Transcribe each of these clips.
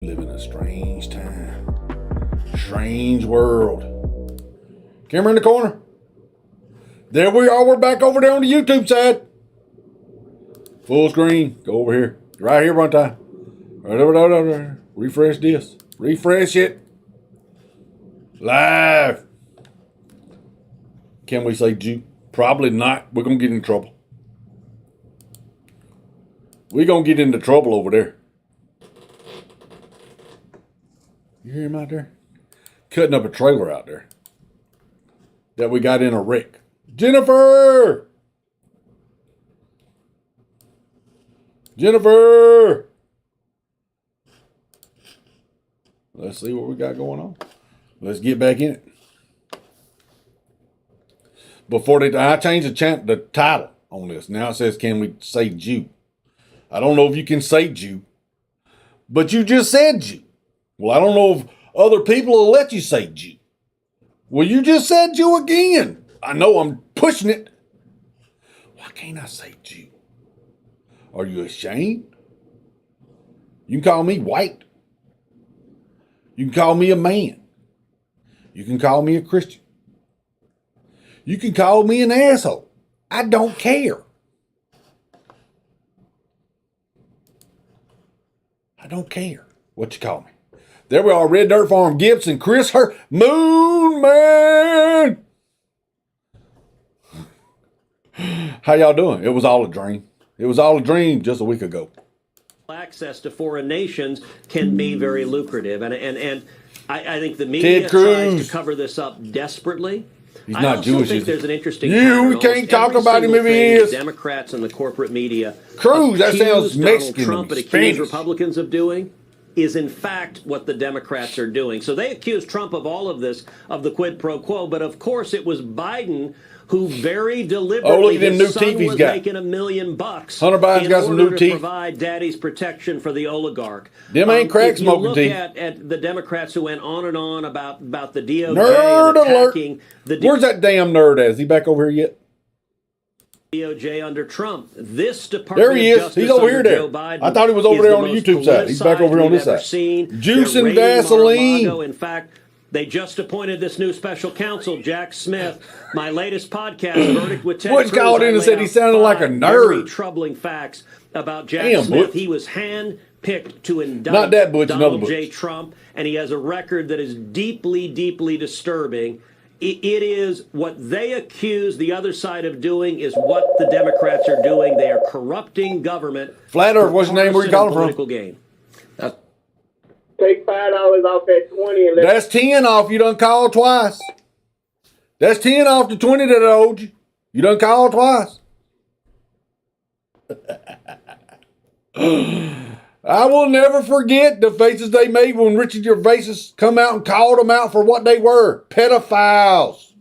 Live in a strange time. Strange world. Camera in the corner. There we are. We're back over there on the YouTube side. Full screen. Go over here. Right here one time. Refresh this. Refresh it. Live. Can we say Jew? Probably not. We're going to get in trouble. We're going to get into trouble over there. You hear him out there? Cutting up a trailer out there that we got in a wreck. Jennifer! Jennifer! Let's see what we got going on. Let's get back in it. Before I changed the title on this. Now it says, can we say Jew? I don't know if you can say Jew, but you just said Jew. Well, I don't know if other people will let you say Jew. Well, you just said Jew again. I know I'm pushing it. Why can't I say Jew? Are you ashamed? You can call me white. You can call me a man. You can call me a Christian. You can call me an asshole. I don't care. I don't care what you call me. There we are, Red Dirt Farm, Gibson, Chris Hurt, Moon Man. How y'all doing? It was all a dream. It was all a dream just a week ago. Access to foreign nations can be very lucrative, and I think the media tries to cover this up desperately. He's not Jewish. I think there's an interesting. We can't talk about him if he is. Democrats and the corporate media. Cruz, that sounds Mexican. Trump and accuse Republicans of doing is in fact what the Democrats are doing. So they accuse Trump of all of this, of the quid pro quo, but of course it was Biden who very deliberately, his son was making $1 million Hunter Biden's got some new teeth. Provide daddy's protection for the oligarch. Them ain't crack smoking teeth. Look at the Democrats who went on and on about the DOJ nerd attacking alert. Where's that damn nerd at? Is he back over here yet? DOJ under Trump. This department there he is. He's over here there. I thought he was over there on the YouTube side. He's back over here on this side. Juice and Vaseline. In fact, they just appointed this new special counsel, Jack Smith. My latest podcast, Verdict with Ted Cruz, called in and said he sounded like a nerd. Very troubling facts about Jack Smith. Butch. He was handpicked to indict Donald J. Trump, and he has a record that is deeply, deeply disturbing. It is what they accuse the other side of doing is what the Democrats are doing. They are corrupting government. Flat Earth, what's your name? Where you calling from? Political gain. Take $5 off that 20 and that's 10 off. You done called twice. That's 10 off the 20 that I owed you. You done called twice. I will never forget the faces they made when Richard Gervais come out and called them out for what they were. Pedophiles.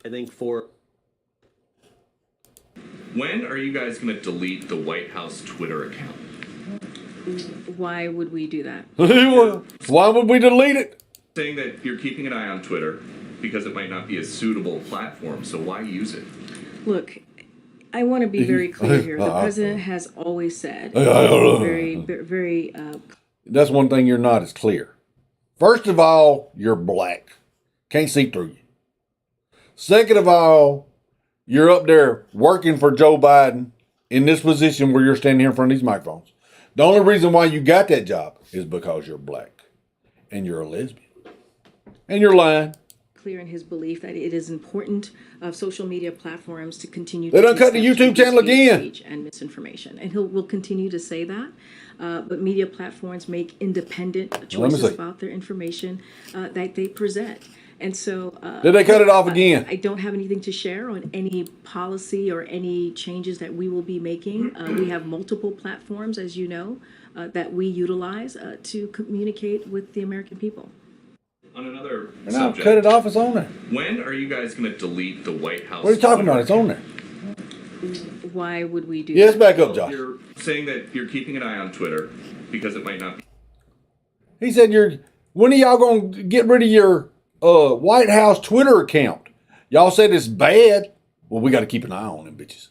I think for... When are you guys going to delete the White House Twitter account? Why would we do that? Why would we delete it? Saying that you're keeping an eye on Twitter because it might not be a suitable platform, so why use it? Look, I want to be very clear here. The president has always said, very. That's one thing you're not is clear. First of all, you're black. Can't see through you. Second of all, you're up there working for Joe Biden in this position where you're standing here in front of these microphones. The only reason why you got that job is because you're black and you're a lesbian and you're lying. Clear in his belief that it is important of social media platforms to continue. They done cut the YouTube channel again. And misinformation, and will continue to say that. But media platforms make independent choices about their information that they present. And so... did they cut it off again? I don't have anything to share on any policy or any changes that we will be making. We have multiple platforms, as you know, that we utilize to communicate with the American people. On another and subject... I'll cut it off, it's on there. When are you guys going to delete the White House... What are you talking about? It's on there. Why would we do yes, that? Back up, Josh. You're saying that you're keeping an eye on Twitter because it might not be... He said, when are y'all going to get rid of your... White House Twitter account? Y'all said it's bad. Well, we got to keep an eye on them bitches.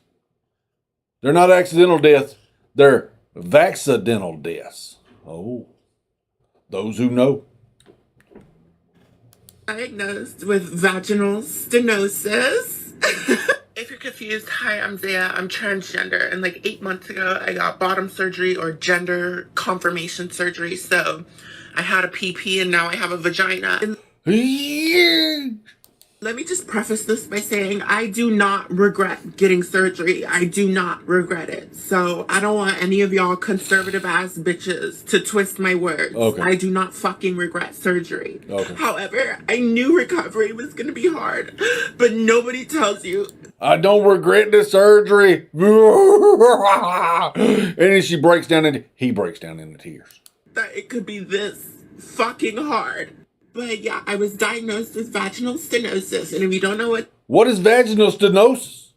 They're not accidental deaths. They're vaccidental deaths. Oh, those who know. Diagnosed with vaginal stenosis. If you're confused, hi, I'm Zaya. I'm transgender. And like 8 months ago, I got bottom surgery or gender confirmation surgery. So I had a PP and now I have a vagina. And let me just preface this by saying I do not regret getting surgery. I do not regret it. So I don't want any of y'all conservative ass bitches to twist my words. Okay. I do not fucking regret surgery. Okay. However, I knew recovery was going to be hard, but nobody tells you. I don't regret the surgery. And then he breaks down into tears. That it could be this fucking hard. But yeah, I was diagnosed with vaginal stenosis. And if you don't know what is vaginal stenosis?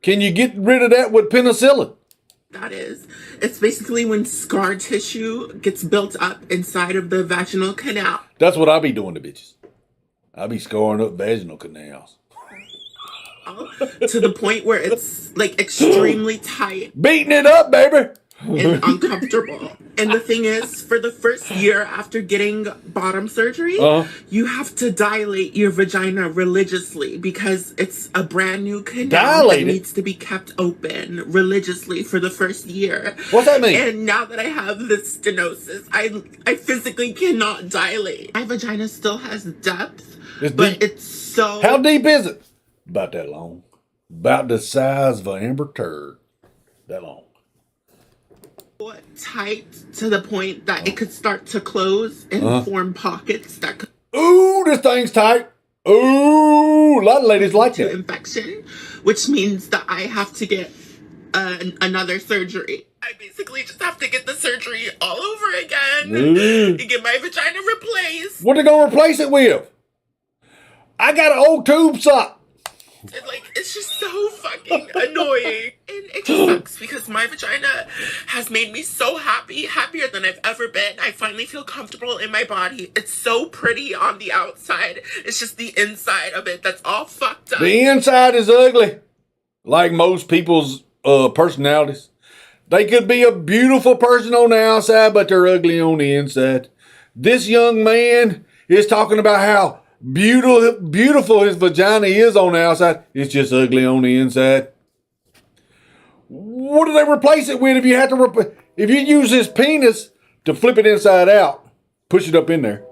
Can you get rid of that with penicillin? That is, it's basically when scar tissue gets built up inside of the vaginal canal. That's what I be doing to bitches. I be scarring up vaginal canals. To the point where it's like extremely tight. Beating it up, baby. And uncomfortable. And the thing is, for the first year after getting bottom surgery, you have to dilate your vagina religiously because it's a brand new canal that needs to be kept open religiously for the first year. What's that mean? And now that I have this stenosis, I physically cannot dilate. My vagina still has depth, but it's so... How deep is it? About that long. About the size of an amber turd. That long. Tight to the point that it could start to close and form pockets that could... Ooh, this thing's tight. Ooh, a lot of ladies like that. Infection, which means that I have to get another surgery. I basically just have to get the surgery all over again and get my vagina replaced. What are they going to replace it with? I got an old tube sock. And like, it's just so fucking annoying. And it just sucks because my vagina has made me so happy, happier than I've ever been. I finally feel comfortable in my body. It's so pretty on the outside. It's just the inside of it that's all fucked up. The inside is ugly. Like most people's personalities. They could be a beautiful person on the outside, but they're ugly on the inside. This young man is talking about how beautiful his vagina is on the outside. It's just ugly on the inside. What do they replace it with if you have to if you use his penis to flip it inside out, push it up in there,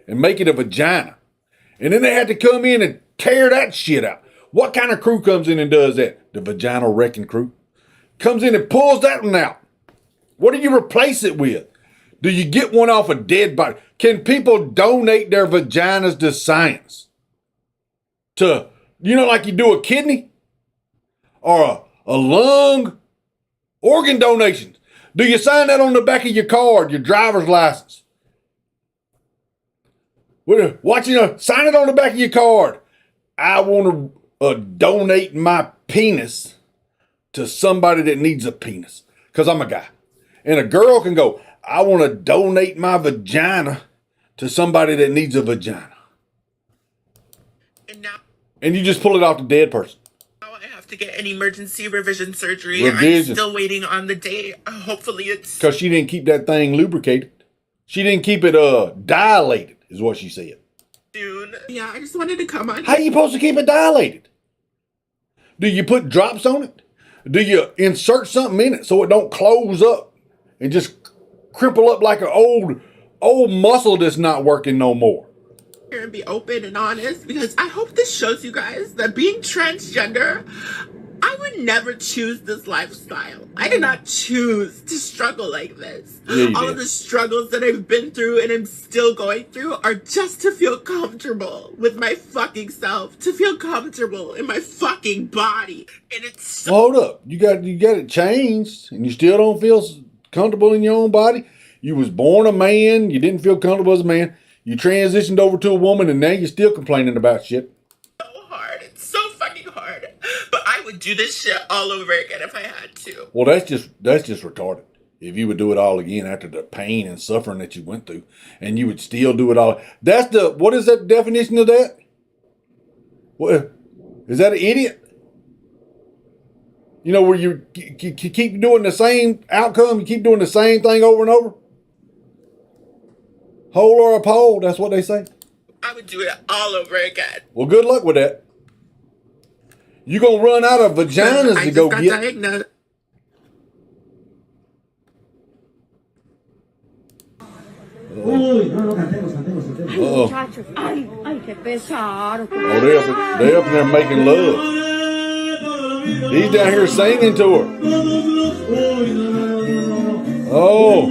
and make it a vagina? And then they had to come in and tear that shit out. What kind of crew comes in and does that? The vaginal wrecking crew. Comes in and pulls that one out. What do you replace it with? Do you get one off a dead body? Can people donate their vaginas to science? To, like you do a kidney? Or a lung? Organ donations. Do you sign that on the back of your card, your driver's license? Sign it on the back of your card. I want to donate my penis to somebody that needs a penis. Because I'm a guy. And a girl can go, I want to donate my vagina to somebody that needs a vagina. And you just pull it off the dead person. Now I have to get an emergency revision surgery. I'm still waiting on the date. Hopefully it's... Because she didn't keep that thing lubricated. She didn't keep it dilated, is what she said. Soon. Yeah, I just wanted to come on. How are you supposed to keep it dilated? Do you put drops on it? Do you insert something in it so it don't close up and just cripple up like an old muscle that's not working no more? And be open and honest, because I hope this shows you guys that being transgender, I would never choose this lifestyle. I did not choose to struggle like this. Yeah, all of the struggles that I've been through and I'm still going through are just to feel comfortable with my fucking self, to feel comfortable in my fucking body. And it's so... Hold up. You got it changed and you still don't feel comfortable in your own body? You was born a man, you didn't feel comfortable as a man. You transitioned over to a woman and now you're still complaining about shit. So hard. It's so fucking hard. But I would do this shit all over again if I had to. Well, that's just retarded. If you would do it all again after the pain and suffering that you went through, and you would still do it all. What is that definition of that? What, is that an idiot? Where you keep doing the same outcome, you keep doing the same thing over and over? Hole or a pole, that's what they say. I would do it all over again. Well, good luck with that. You're going to run out of vaginas I to go just got get. diagnosed. Uh-oh. Muchachos, ay, ay, qué pesado. Oh, they up in there making love. He's down here singing to her. Oh.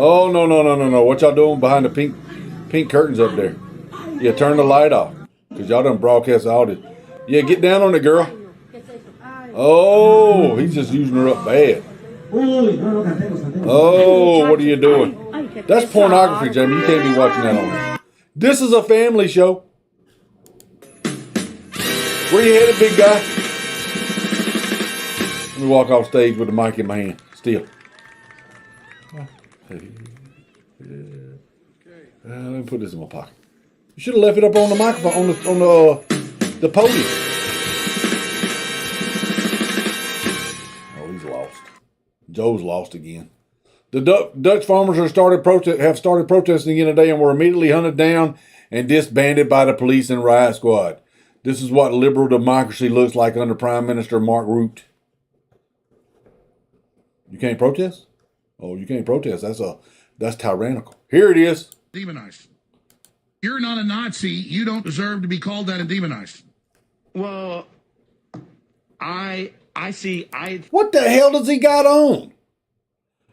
Oh, no. What y'all doing behind the pink curtains up there? Yeah, turn the light off. Because y'all done broadcast all this. Yeah, get down on it, girl. Oh, he's just using her up bad. Oh, what are you doing? That's pornography, Jamie. You can't be watching that on here. This is a family show. Where you headed, big guy? Let me walk off stage with the mic in my hand. Still. Let me put this in my pocket. You should have left it up on the microphone, on the podium. Oh, he's lost. Joe's lost again. The Dutch farmers have started protesting again today and were immediately hunted down and disbanded by the police and riot squad. This is what liberal democracy looks like under Prime Minister Mark Rutte. You can't protest? Oh, you can't protest. That's tyrannical. Here it is. Demonized. You're not a Nazi. You don't deserve to be called that and demonized. Well, I see. What the hell does he got on?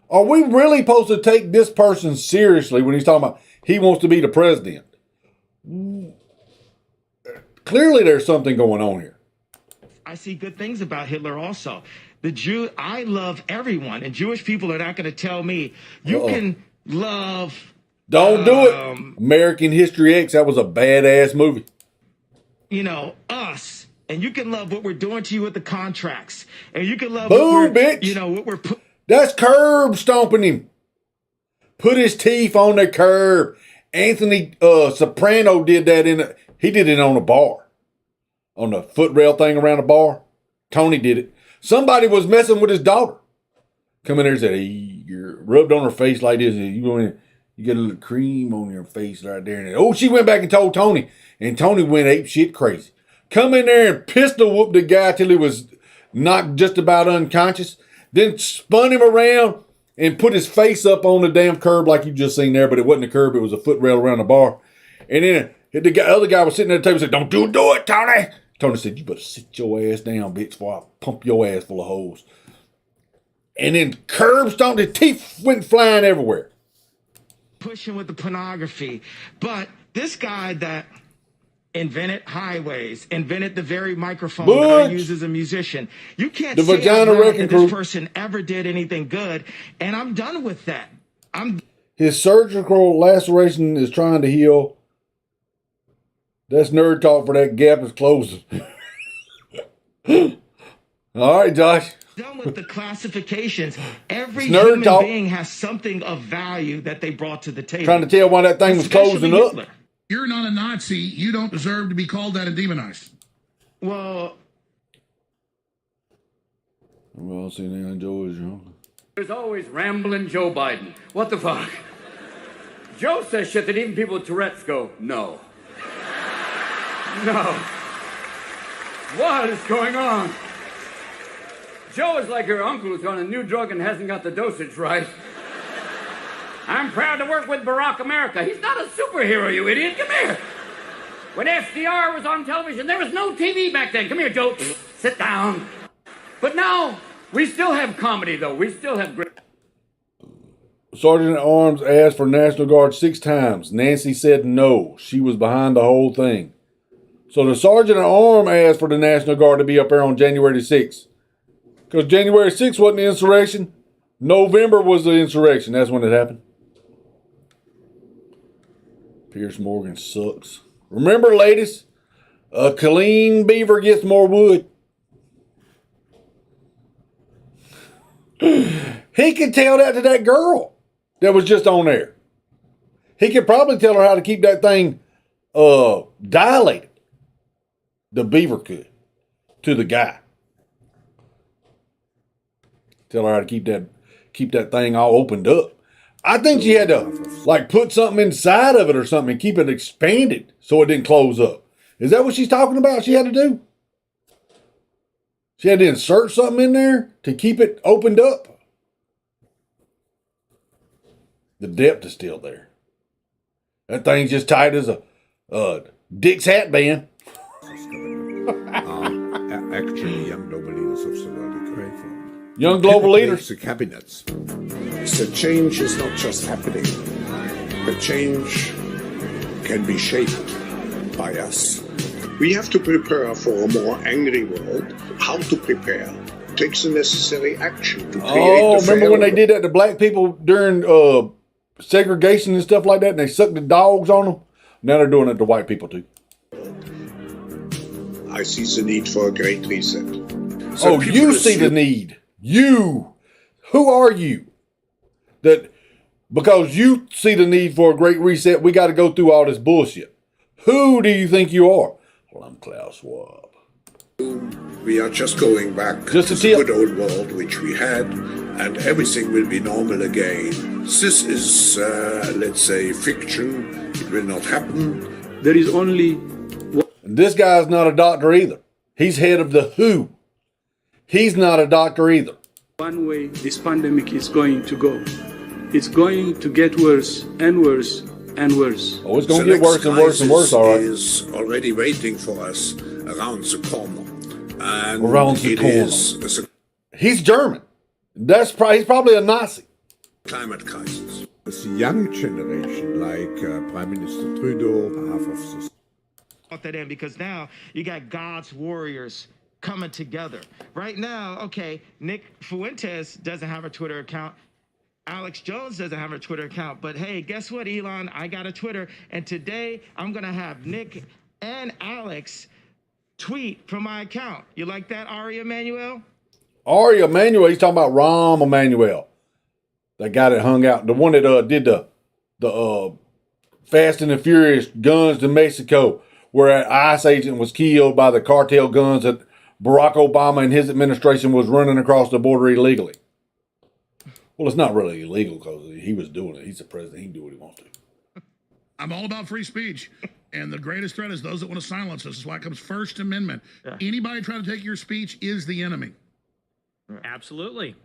Are we really supposed to take this person seriously when he's talking about he wants to be the president? Clearly there's something going on here. I see good things about Hitler also. I love everyone, and Jewish people are not going to tell me you can love. Don't do it. American History X, that was a badass movie. Us, and you can love what we're doing to you with the contracts, and you can love bitch. What we're That's curb stomping him. Put his teeth on the curb. Anthony Soprano did that he did it on a bar. On the footrail thing around the bar. Tony did it. Somebody was messing with his daughter. Come in there and said, hey, you're rubbed on her face like this. You go in, you get a little cream on your face right there. And she went back and told Tony. And Tony went ape shit crazy. Come in there and pistol whooped the guy till he was knocked just about unconscious. Then spun him around and put his face up on the damn curb like you just seen there, but it wasn't a curb, it was a footrail around the bar. And then the other guy was sitting at the table and said, don't you do it, Tony. Tony said, you better sit your ass down, bitch, before I pump your ass full of holes. And then curb stomped, his teeth went flying everywhere. pushing with the pornography. But this guy that invented highways, invented the very microphone that I use as a musician. You can't say that this person ever did anything good, and I'm done with that. His surgical laceration is trying to heal. That's nerd talk for that gap is closing. All right, Josh. Done with the classifications. Every human being has something of value that they brought to the table. Trying to tell why that thing was closing up. Hitler. You're not a Nazi. You don't deserve to be called that and demonized. Well, see now, Joe is wrong. There's always rambling Joe Biden. What the fuck? Joe says shit that even people with Tourette's go, no. No. What is going on? Joe is like her uncle who's on a new drug and hasn't got the dosage right. I'm proud to work with Barack America. He's not a superhero, you idiot. Come here. When FDR was on television, there was no TV back then. Come here, Joe. Sit down. But now, we still have comedy, though. We still have great... Sergeant at Arms asked for National Guard 6 times. Nancy said no. She was behind the whole thing. So the Sergeant at Arms asked for the National Guard to be up there on January 6th. Because January 6th wasn't the insurrection. November was the insurrection. That's when it happened. Pierce Morgan sucks. Remember, ladies, a clean beaver gets more wood. He could tell that to that girl that was just on there. He could probably tell her how to keep that thing dilated. The beaver could. To the guy. Tell her how to keep that thing all opened up. I think she had to like put something inside of it or something and keep it expanded so it didn't close up. Is that what she's talking about? She had to do? She had to insert something in there to keep it opened up. The depth is still there. That thing's just tight as a Dick's hat band. Actually, young global leaders of the world agree from. Young global leaders. The cabinets. The change is not just happening. The change can be shaped by us. We have to prepare for a more angry world. How to prepare? Takes the necessary action to create remember when they did that to black people during segregation and stuff like that, and they sucked the dogs on them? Now they're doing it to white people too. I see the need for a great reset. So you see the need. You. Who are you? That because you see the need for a great reset, we got to go through all this bullshit. Who do you think you are? Well, I'm Klaus Schwab. We are just going back just to the good old world which we had, and everything will be normal again. This is, let's say, fiction. It will not happen. There is only... And this guy's not a doctor either. He's head of the WHO. He's not a doctor either. One way this pandemic is going to go. It's going to get worse and worse and worse. Oh, it's going to get worse and worse and worse, all right. Is already waiting for us around the corner. And around the corner. He's German. He's probably a Nazi. Climate crisis. The young generation, like Prime Minister Trudeau, half of this. That in because now you got God's warriors coming together. Right now, okay, Nick Fuentes doesn't have a Twitter account. Alex Jones doesn't have a Twitter account. But hey, guess what, Elon? I got a Twitter. And today I'm going to have Nick and Alex tweet from my account. You like that, Ari Emanuel? Ari Emanuel, he's talking about Rahm Emanuel. That guy that hung out. The one that did the Fast and the Furious guns to Mexico, where an ICE agent was killed by the cartel guns that Barack Obama and his administration was running across the border illegally. Well, it's not really illegal because he was doing it. He's the president. He can do what he wants to. I'm all about free speech. And the greatest threat is those that want to silence us. That's why it comes First Amendment. Yeah. Anybody trying to take your speech is the enemy. Absolutely.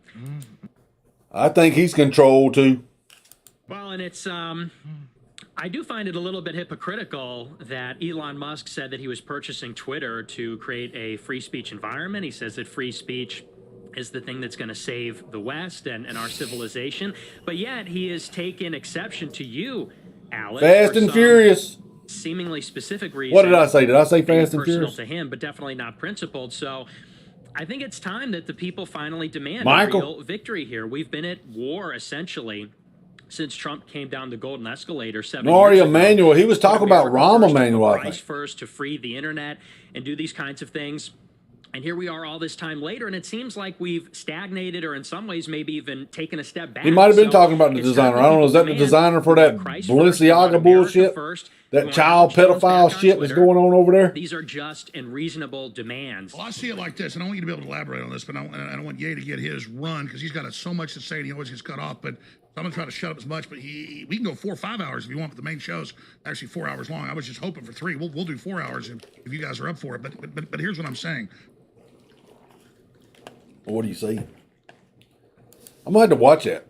I think he's controlled too. Well, and it's... I do find it a little bit hypocritical that Elon Musk said that he was purchasing Twitter to create a free speech environment. He says that free speech is the thing that's going to save the West and our civilization. But yet he has taken exception to you, Alex. Fast and Furious. Seemingly specific reason. What did I say? Did I say Fast and Furious? Personal to him, but definitely not principled. So I think it's time that the people finally demand a real victory here. We've been at war, essentially, since Trump came down the golden escalator 7 years ago. Emanuel, he was talking about Rahm Emanuel, I think. First to free the internet and do these kinds of things. And here we are all this time later, and it seems like we've stagnated or in some ways maybe even taken a step back. He might have been talking about the designer. I don't know, is that the designer for that Balenciaga bullshit? That child pedophile shit that's going on over there? These are just and reasonable demands. Well, I see it like this, and I want you to be able to elaborate on this, but I don't want Ye to get his run because he's got so much to say and he always gets cut off. But I'm going to try to shut up as much, but we can go 4 or 5 hours if you want, but the main show's actually 4 hours long. I was just hoping for 3. We'll do 4 hours if you guys are up for it. But here's what I'm saying. What do you see? I'm going to have to watch that.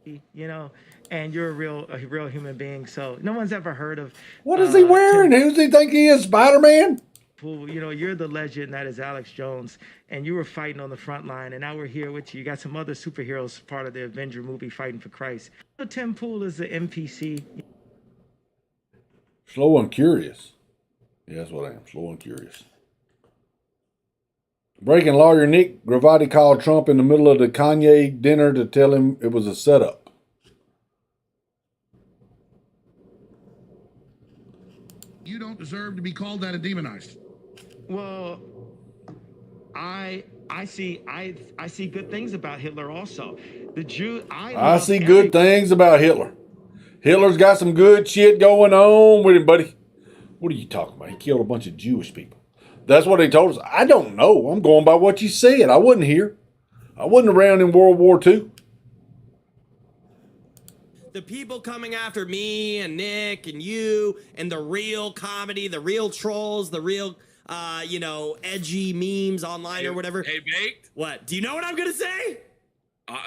You know, and you're a real human being, so no one's ever heard of... What is he wearing? Who does he think he is, Spider-Man? You know, you're the legend that is Alex Jones, and you were fighting on the front line, and now we're here with you. You got some other superheroes part of the Avenger movie fighting for Christ. Tim Pool is the NPC. Slow and curious. Yeah, that's what I am, slow and curious. Breaking lawyer Nick Gravati called Trump in the middle of the Kanye dinner to tell him it was a setup. You don't deserve to be called that and demonized. Well, I see good things about Hitler also. I see good things about Hitler. Hitler's got some good shit going on with him, buddy. What are you talking about? He killed a bunch of Jewish people. That's what they told us. I don't know. I'm going by what you said. I wasn't here. I wasn't around in World War II. the people coming after me and Nick and you and the real comedy, the real trolls, the real, edgy memes online or whatever. Hey, Baked. What? Do you know what I'm going to say?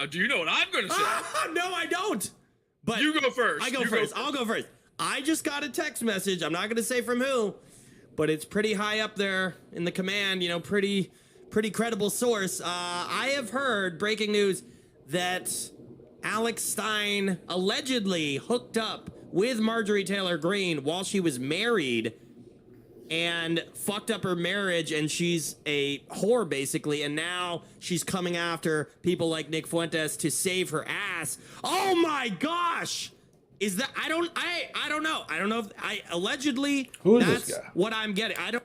Do you know what I'm going to say? No, I don't. But you go first. I go first. I'll go first. I just got a text message. I'm not going to say from who, but it's pretty high up there in the command, pretty credible source. I have heard breaking news that Alex Stein allegedly hooked up with Marjorie Taylor Greene while she was married and fucked up her marriage, and she's a whore basically, and now she's coming after people like Nick Fuentes to save her ass. Oh my gosh! Is that I don't know. I don't know if allegedly who is that's this guy? What I'm getting. I don't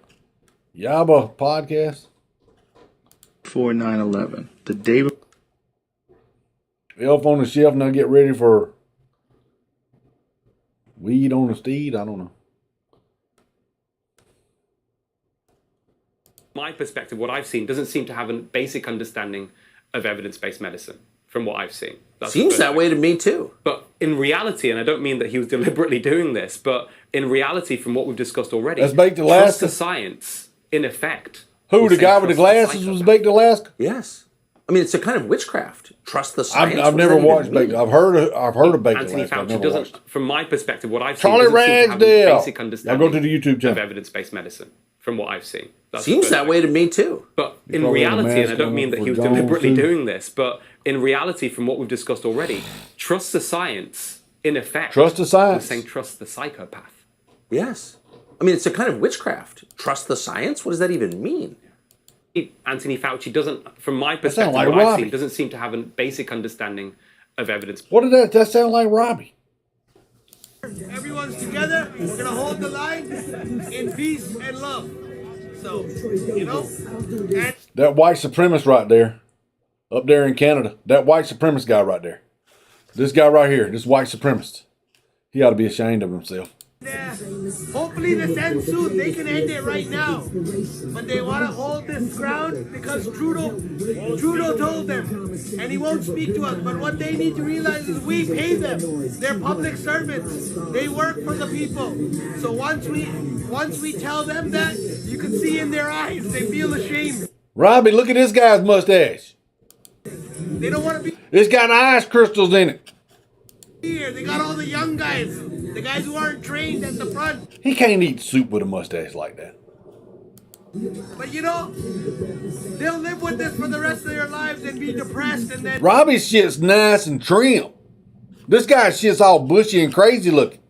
Yaba podcast. For 9/11. The day Elf on the shelf now get ready for weed on the steed. I don't know. My perspective, what I've seen, doesn't seem to have a basic understanding of evidence-based medicine from what I've seen. Seems that way to me too. But in reality, and I don't mean that he was deliberately doing this, but in reality, from what we've discussed already, that's baked trust Alaska. the science, in effect. Who, the guy with the glasses was baked Alaska? Yes. I mean, it's a kind of witchcraft. Trust the science. I've never watched Baked. I've heard of Baked Anthony Alaska. Fauci doesn't, from my perspective, what I've Charlie seen, doesn't seem to have a basic I'll understanding go to the YouTube channel of evidence-based medicine. From what I've seen. Seems that way to me too. But in reality, and I don't mean that he was deliberately doing this, but in reality, from what we've discussed already, trust the science, in effect. Trust the science. We're saying trust the psychopath. Yes. I mean, it's a kind of witchcraft. Trust the science? What does that even mean? Anthony Fauci doesn't, from my perspective, like what I've Robbie. seen, doesn't seem to have a basic understanding of evidence. What did that sound like, Robbie? Everyone's together. We're gonna hold the line in peace and love. So, and That white supremacist right there, up there in Canada, that white supremacist guy right there. This guy right here, this white supremacist. He ought to be ashamed of himself. hopefully this ends soon. They can end it right now. But they want to hold this ground because Trudeau told them. And he won't speak to us. But what they need to realize is we pay them. They're public servants. They work for the people. So once we tell them that, you can see in their eyes, they feel ashamed. Robbie, look at this guy's mustache. They don't want to be It's got ice crystals in it. here. They got all the young guys. The guys who aren't trained at the front. He can't eat soup with a mustache like that. But they'll live with this for the rest of their lives and be depressed and then... Robbie's shit's nice and trim. This guy's shit's all bushy and crazy looking.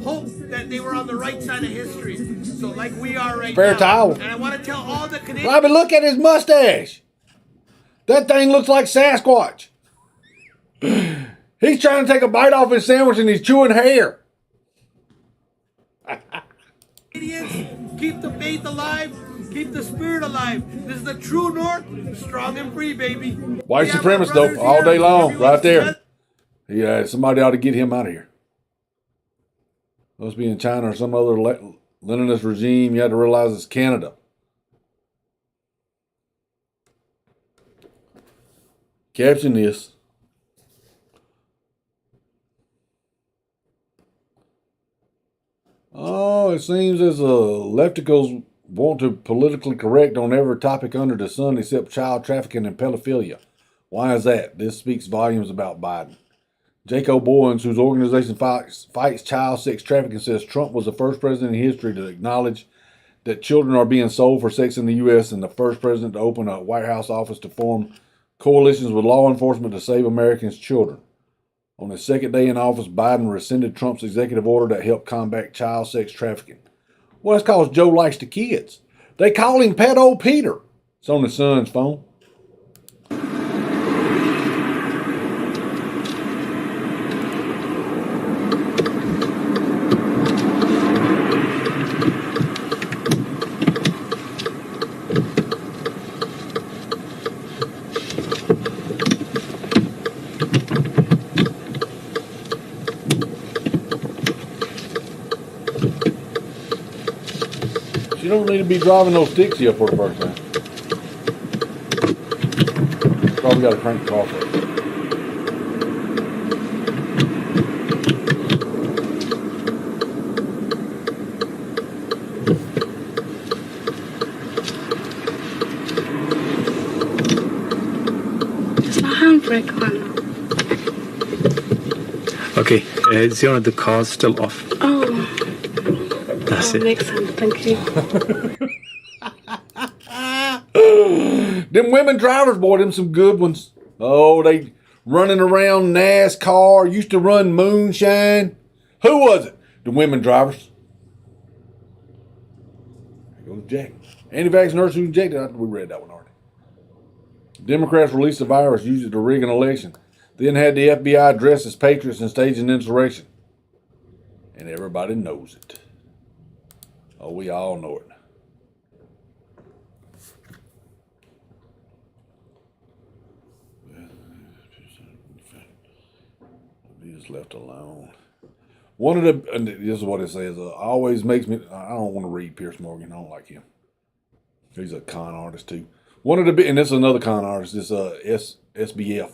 Hope that they were on the right side of history. So like we are right Fair now. towel. And I want to tell all the Canadians... Robbie, look at his mustache. That thing looks like Sasquatch. He's trying to take a bite off his sandwich and he's chewing hair. Canadians, keep the faith alive. Keep the spirit alive. This is the true North. Strong and free, baby. White supremacist, though, all day long, right there. Yeah, somebody ought to get him out of here. Must be in China or some other Leninist regime. You have to realize it's Canada. Caption this. Oh, it seems as lefticals want to politically correct on every topic under the sun except child trafficking and pedophilia. Why is that? This speaks volumes about Biden. Jake O'Boyens, whose organization fights child sex trafficking, says Trump was the first president in history to acknowledge that children are being sold for sex in the U.S. and the first president to open a White House office to form coalitions with law enforcement to save Americans' children. On his second day in office, Biden rescinded Trump's executive order that helped combat child sex trafficking. Well, that's because Joe likes the kids. They call him Pedo Peter. It's on his son's phone. You don't need to be driving those sticks here for the first time. Probably got to crank the car first. break one. Okay, zero, the car's still off. Oh. That's it. Makes sense. Thank you. Them women drivers, boy, them some good ones. Oh, they running around NASCAR, used to run moonshine. Who was it? The women drivers. There goes Jack. Anti-vax nurse who injected. We read that one already. Democrats released the virus, used it to rig an election. Then had the FBI dressed as patriots and staged an insurrection. And everybody knows it. Oh, we all know it. He just left alone. One of the, and this is what it says, always makes me, I don't want to read Pierce Morgan. I don't like him. He's a con artist too. One of the, and this is another con artist, this SBF,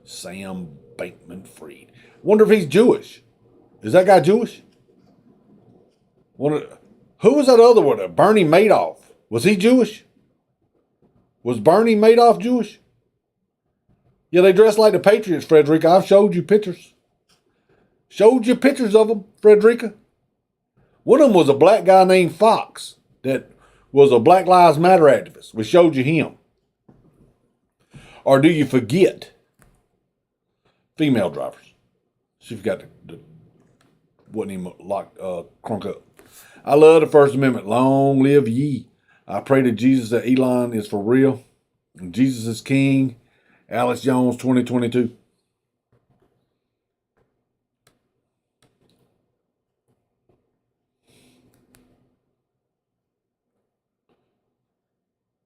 Sam Bankman-Fried. Wonder if he's Jewish. Is that guy Jewish? Who was that other one? Bernie Madoff. Was he Jewish? Was Bernie Madoff Jewish? Yeah, they dress like the Patriots, Frederica. I've showed you pictures. Showed you pictures of them, Frederica. One of them was a black guy named Fox that was a Black Lives Matter activist. We showed you him. Or do you forget? Female drivers. She forgot to wasn't even locked, crunk up. I love the First Amendment. Long live ye. I pray to Jesus that Elon is for real. And Jesus is king. Alex Jones 2022.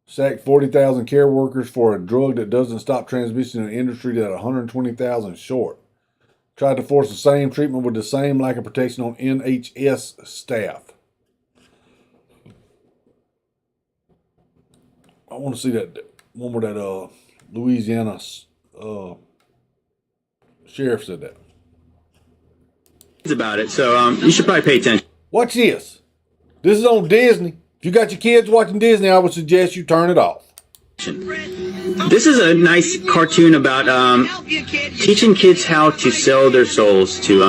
Sacked 40,000 care workers for a drug that doesn't stop transmission in an industry that 120,000 short. Tried to force the same treatment with the same lack of protection on NHS staff. I want to see that one where that Louisiana sheriff said that. About it, so you should probably pay attention. Watch this. This is on Disney. If you got your kids watching Disney, I would suggest you turn it off. This is a nice cartoon about teaching kids how to sell their souls to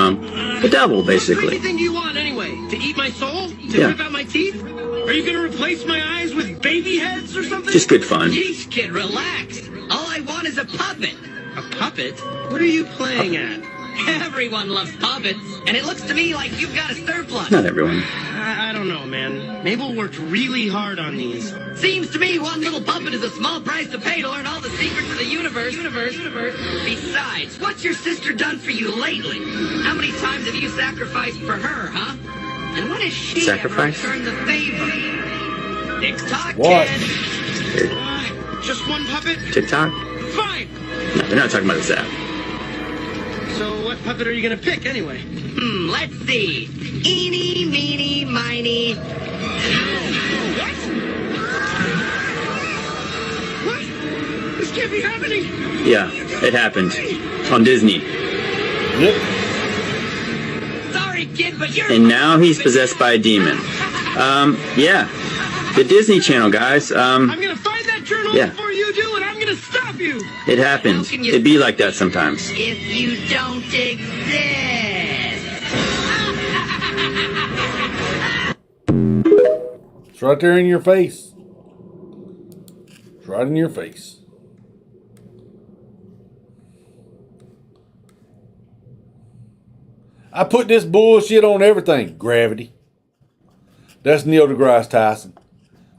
the devil, basically. Anything do you want anyway? To eat my soul? To Yeah. rip out my teeth? Are you gonna replace my eyes with baby heads or something? Just good fun. Jeez, kid, relax. All I want is a puppet. A puppet? What are you playing at? Everyone loves puppets, and it looks to me like you've got a surplus. Not everyone. I don't know, man. Mabel worked really hard on these. Seems to me one little puppet is a small price to pay to learn all the secrets of the universe. Besides, what's your sister done for you lately? How many times have you sacrificed for her, huh? And when has she Sacrifice? ever returned the favor? TikTok, What? kid. Just one puppet? TikTok? Fine. No, they're not talking about this app. So what puppet are you gonna pick anyway? Let's see. Eeny, meeny, miny. What? This can't be happening. Yeah, it happened on Disney. Yep. Sorry, kid, but you're... And now he's possessed by a demon. Yeah, the Disney Channel, guys. I'm gonna find that journal Yeah. before you do, and I'm gonna stop you. It happens. It be like that sometimes. If you don't exist. It's right there in your face. It's right in your face. I put this bullshit on everything. Gravity. That's Neil deGrasse Tyson.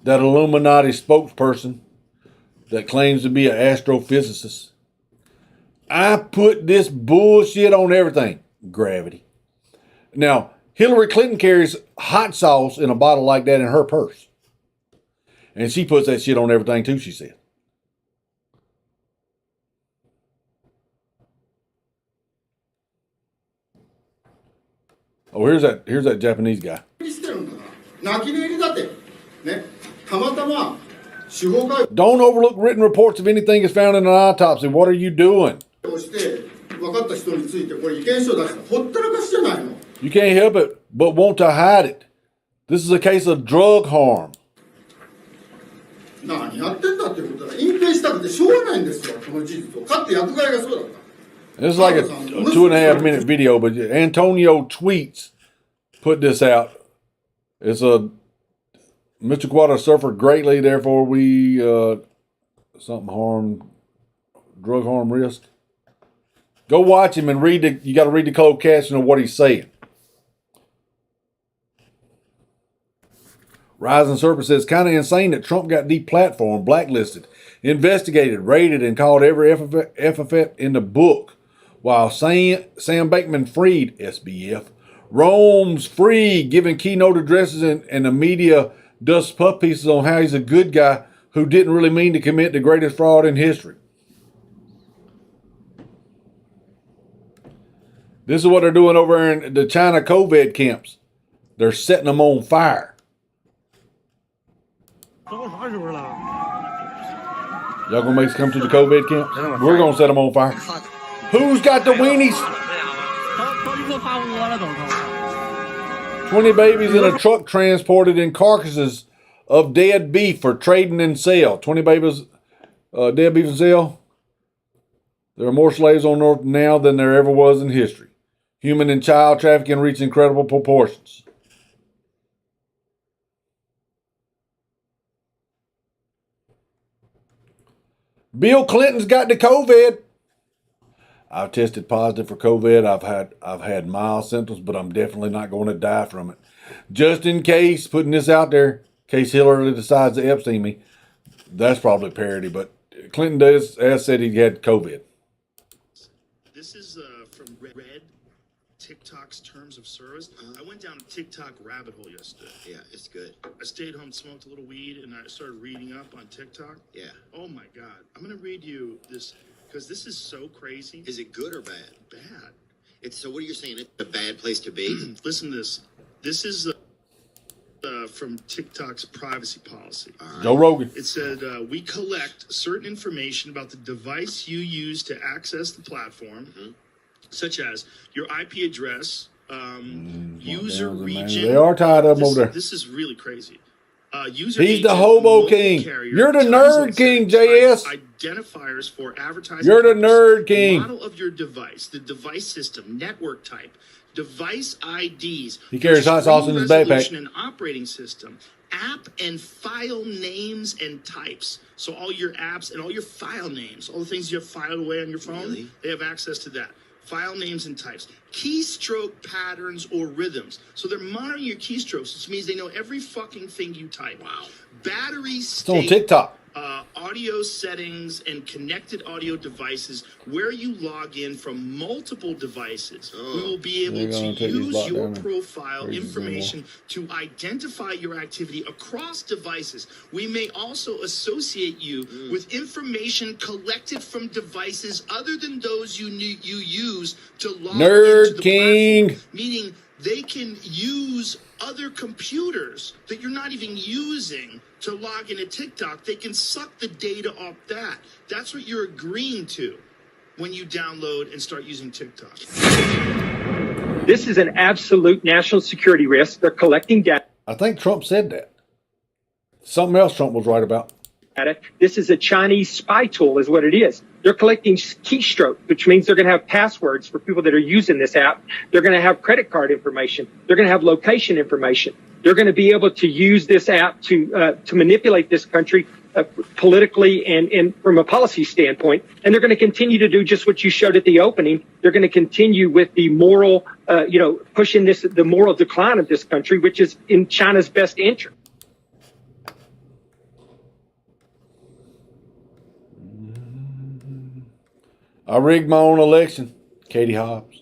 That Illuminati spokesperson that claims to be an astrophysicist. I put this bullshit on everything. Gravity. Now, Hillary Clinton carries hot sauce in a bottle like that in her purse. And she puts that shit on everything too, she said. Oh, here's that Japanese guy. 泣き寝入りだってねたまたま司法解 Don't overlook written reports if anything is found in an autopsy. What are you doing? 剖をして分かった人についてこれ意見書を出したほったらかしじゃないの You can't help it but want to hide it. This is a case of drug harm. 何やってんだってことだ。隠蔽したくてしょうがないんですよ、この事実を。かって役割がそうだった。It's like a 2.5-minute video, but Antonio Tweets put this out. It's a Mr. Quata suffered greatly, therefore we drug harm risk. Go watch him and read you got to read the closed caption of what he's saying. Rising Serpent says, kind of insane that Trump got deplatformed, blacklisted, investigated, raided, and called every epithet in the book, while Sam Bankman-Fried, SBF, roams free, giving keynote addresses and the media dusts puff pieces on how he's a good guy who didn't really mean to commit the greatest fraud in history. This is what they're doing over in the China COVID camps. They're setting them on fire. Y'all gonna make us come to the COVID camp? We're gonna set them on fire. Who's got the weenies? 20 babies in a truck transported in carcasses of dead beef for trading and sale. 20 babies, dead beef and sale. There are more slaves on Earth now than there ever was in history. Human and child trafficking reach incredible proportions. Bill Clinton's got the COVID. I've tested positive for COVID. I've had mild symptoms, but I'm definitely not going to die from it. Just in case, putting this out there, in case Hillary decides to Epstein me. That's probably parody, but Clinton has said he had COVID. This is from Red, TikTok's terms of service. I went down a TikTok rabbit hole yesterday. Yeah, it's good. I stayed home, smoked a little weed, and I started reading up on TikTok. Yeah. Oh my God. I'm going to read you this, because this is so crazy. Is it good or bad? Bad. So what are you saying? It's a bad place to be? Listen to this. This is from TikTok's privacy policy. Joe Rogan. It said, we collect certain information about the device you use to access the platform, such as your IP address, user region. They are tied up over there. This is really crazy. He's the hobo king. You're the nerd king, JS. Identifiers for advertising. You're the nerd king. Model of your device, the device system, network type, device IDs. He carries hot sauce in his backpack. And operating system, app and file names and types. So all your apps and all your file names, all the things you have filed away on your phone, they have access to that. File names and types, keystroke patterns or rhythms. So they're monitoring your keystrokes, which means they know every fucking thing you type. Wow. Battery state. It's on TikTok. Audio settings and connected audio devices where you log in from multiple devices. We will be able to use your profile information to identify your activity across devices. We may also associate you with information collected from devices other than those you use to log into the platform, meaning they can use other computers that you're not even using to log into TikTok. They can suck the data off that. That's what you're agreeing to when you download and start using TikTok. This is an absolute national security risk. They're collecting data. I think Trump said that. Something else Trump was right about. This is a Chinese spy tool is what it is. They're collecting keystrokes, which means they're going to have passwords for people that are using this app. They're going to have credit card information. They're going to have location information. They're going to be able to use this app to manipulate this country politically and from a policy standpoint. And they're going to continue to do just what you showed at the opening. They're going to continue with the moral, pushing the moral decline of this country, which is in China's best interest. I rigged my own election. Katie Hobbs.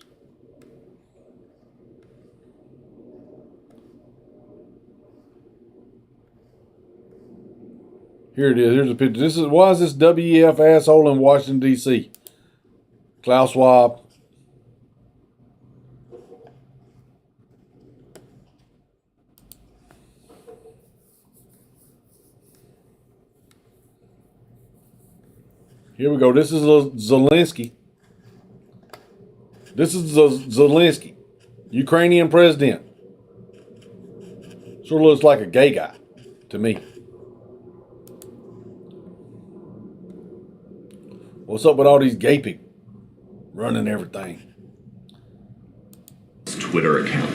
Here it is. Here's a picture. Why is this WEF asshole in Washington, D.C.? Klaus Schwab. Here we go. This is Zelensky. This is Zelensky, Ukrainian president. Sort of looks like a gay guy to me. What's up with all these gay people running everything? Twitter account.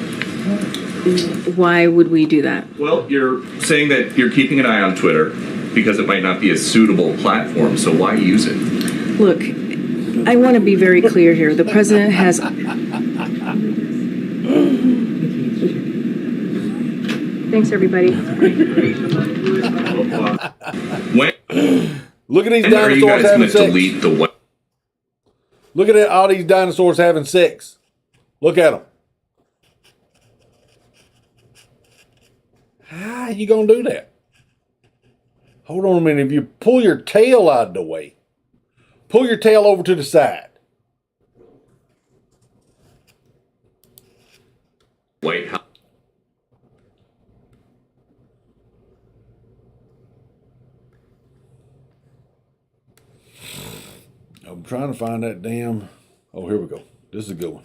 Why would we do that? Well, you're saying that you're keeping an eye on Twitter because it might not be a suitable platform, so why use it? Look, I want to be very clear here. The president has... Thanks, everybody. Look at these And are you dinosaurs guys having going to sex. delete the web? Look at all these dinosaurs having sex. Look at them. How you going to do that? Hold on a minute. If you pull your tail out of the way, pull your tail over to the side. White House. I'm trying to find that damn... Oh, here we go. This is a good one.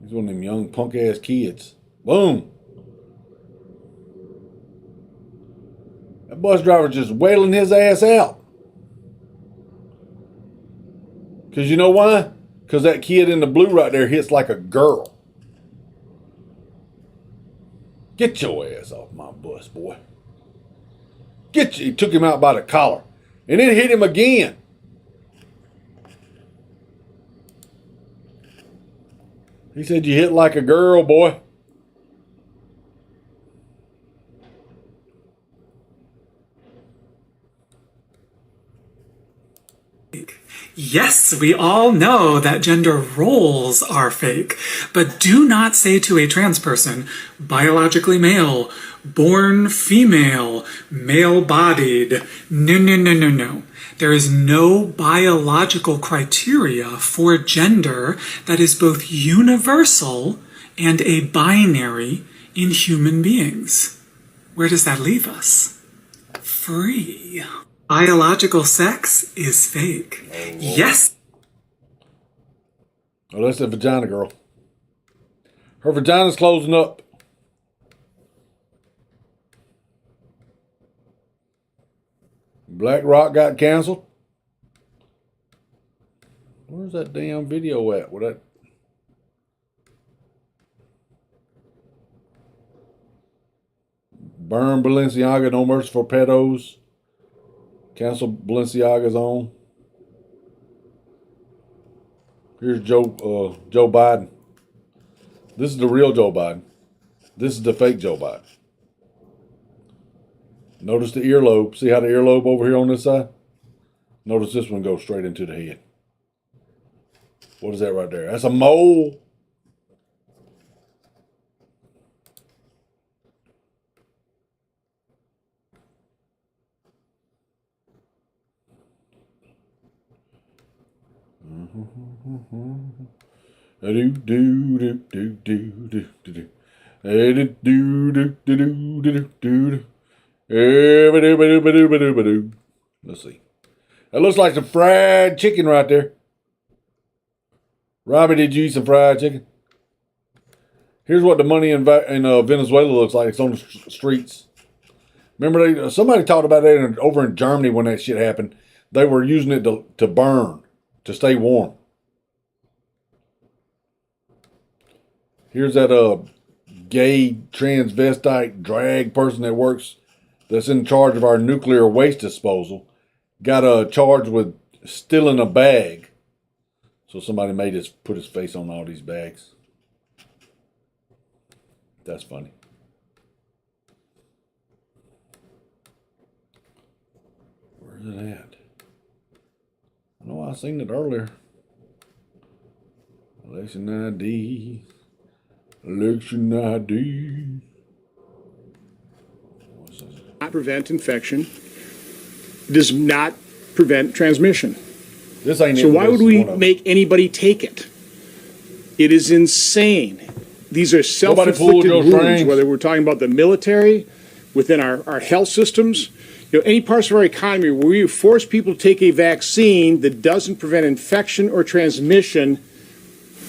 He's one of them young punk-ass kids. Boom. That bus driver's just wailing his ass out. Because you know why? Because that kid in the blue right there hits like a girl. Get your ass off my bus, boy. Get you. He took him out by the collar. And then hit him again. He said you hit like a girl, boy. Yes, we all know that gender roles are fake, but do not say to a trans person, biologically male, born female, male-bodied. No, no, no, no, no. There is no biological criteria for gender that is both universal and a binary in human beings. Where does that leave us? Free. Biological sex is fake. Yes. Oh, that's the vagina girl. Her vagina's closing up. Black Rock got canceled. Where's that damn video at? With that? Burn Balenciaga, no mercy for pedos. Cancel Balenciaga's own. Here's Joe Biden. This is the real Joe Biden. This is the fake Joe Biden. Notice the earlobe. See how the earlobe over here on this side? Notice this one goes straight into the head. What is that right there? That's a mole. Let's see. That looks like some fried chicken right there. Robbie, did you eat some fried chicken? Here's what the money in Venezuela looks like. It's on the streets. Remember, somebody talked about that over in Germany when that shit happened. They were using it to burn, to stay warm. Here's that gay transvestite drag person that works, that's in charge of our nuclear waste disposal. Got charged with stealing a bag. So somebody put his face on all these bags. That's funny. Where's it at? I know I seen it earlier. Election ID. Election ID. Not prevent infection. Does not prevent transmission. This ain't so why would we make anybody take it? It is insane. These are self-inflicted wounds, whether we're talking about the military, within our health systems, any parts of our economy where we force people to take a vaccine that doesn't prevent infection or transmission.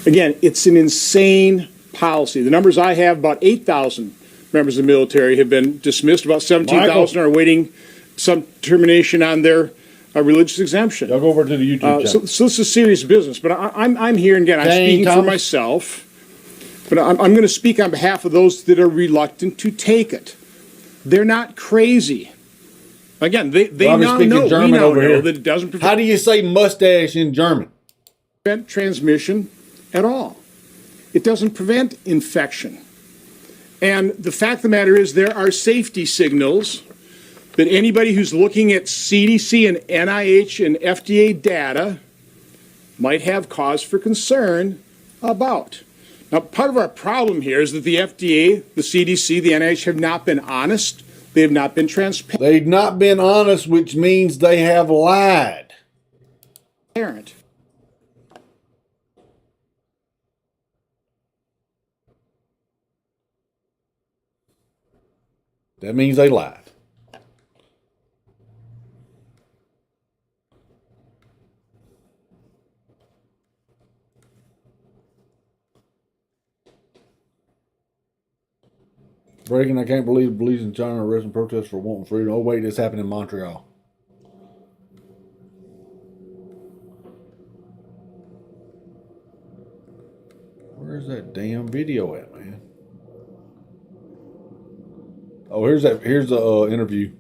Again, it's an insane policy. The numbers I have, about 8,000 members of the military have been dismissed. About 17,000 are awaiting some termination on their a religious exemption. Y'all go over to the YouTube channel. So this is serious business. But I'm here, and again, I'm speaking for myself. But I'm going to speak on behalf of those that are reluctant to take it. They're not crazy. Again, they now know, German we now over know here. That it doesn't prevent. How do you say mustache in German? Prevent transmission at all. It doesn't prevent infection. And the fact of the matter is there are safety signals that anybody who's looking at CDC and NIH and FDA data might have cause for concern about. Now, part of our problem here is that the FDA, the CDC, the NIH have not been honest. They have not been transparent. They've not been honest, which means they have lied. Parent. That means they lied. Breaking, I can't believe the police in China are arresting protesters for wanting freedom. Oh, wait, this happened in Montreal. Where's that damn video at, man? Oh, here's the interview.